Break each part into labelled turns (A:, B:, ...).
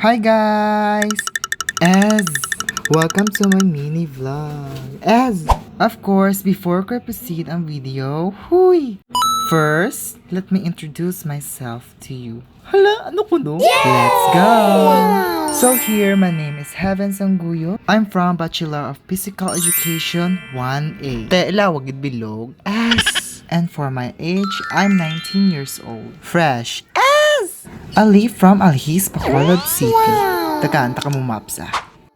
A: Hi guys! Ez! Welcome to my mini vlog. Ez! Of course, before ko proceed ang video, huy! First, let me introduce myself to you. Hala, ano ko no? Let's go! So here, my name is Heaven Sangguyo. I'm from Bachelor of Physical Education 1A. Tela, wagid bilog. S. And for my age, I'm 19 years old. Fresh. S. Ali from Alhis, Bacolod City. Tagaan, mo maps ah.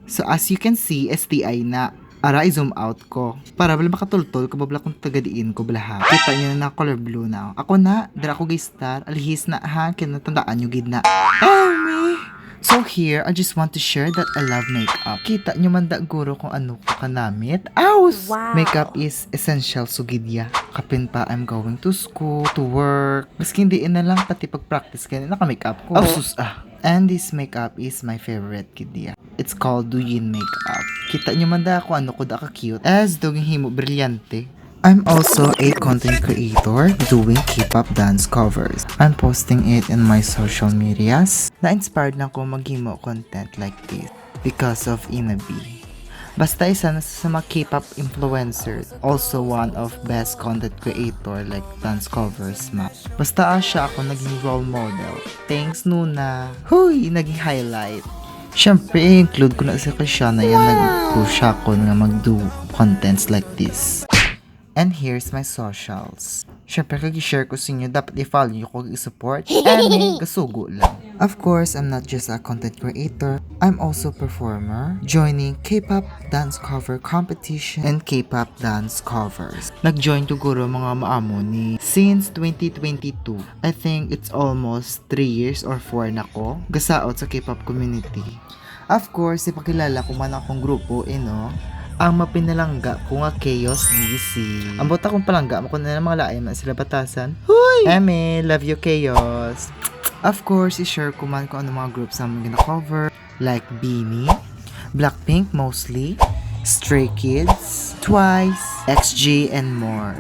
A: So as you can see, STI na. Ara, i-zoom out ko. Para bala makatultol ko babla kung tagadiin ko balaha. Kita nyo na color blue na. Ako na, dara ko star. Alihis na ha, kinatandaan nyo gid na. Me. So here, I just want to share that I love makeup. Kita nyo man da guro kung ano ko kanamit. Aus! Wow. Makeup is essential sugidya. Kapin pa I'm going to school, to work. Maski hindi na lang pati pag-practice kaya naka-makeup ko. Ausus ah. And this makeup is my favorite kidya. It's called Douyin Makeup. Kita nyo man da kung ano ko da ka-cute. As doging himo brilyante. I'm also a content creator doing K-pop dance covers. I'm posting it in my social medias. Na-inspired lang ko maghimo content like this because of Inabi. Basta isa na sa mga K-pop influencers. Also one of best content creator like dance covers ma. Basta siya ako naging role model. Thanks Nuna. Huy! Naging highlight. Siyempre, include ko na si Kashana yan nag-push ako na mag-do contents like this. And here's my socials. Siyempre, kag-share ko sa inyo, dapat i-follow nyo ko, i-support. And kasugo lang. Of course, I'm not just a content creator. I'm also a performer, joining K-pop dance cover competition and K-pop dance covers. Nag-join to guro mga maamo ni since 2022. I think it's almost 3 years or 4 na ko gasaot sa K-pop community. Of course, ipakilala ko man akong grupo, no? Ang mapinalangga ko nga Chaos DC. Ang bota kong palangga, makuna na mga laay man sila batasan. Huy! Eme, love you Chaos. Of course, i-share ko man kung ano mga groups na mga gina-cover. Like BINI, Blackpink mostly, Stray Kids, Twice, XG, and more.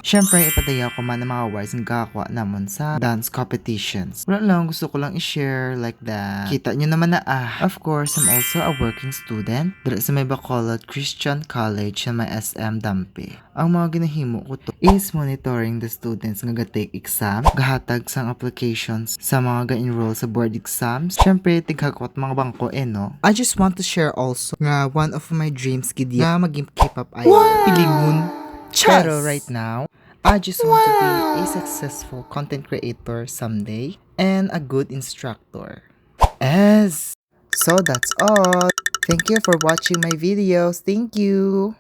A: Siyempre, ipadaya ko man ang mga awards ng kakakuha namon sa dance competitions. Wala lang, gusto ko lang i-share like that. Kita nyo naman na Of course, I'm also a working student dito sa may Bacolod Christian College sa may SM Dampi. Ang mga ginahimo ko to is monitoring the students nga ga-take exam, gahatag sang applications sa mga ga-enroll sa board exams. Siyempre, tighakot mga bangko no? I just want to share also nga one of my dreams gid nga maging K-pop idol. Pilingon. Pero right now, I just want to be a successful content creator someday and a good instructor. So that's all. Thank you for watching my videos. Thank you.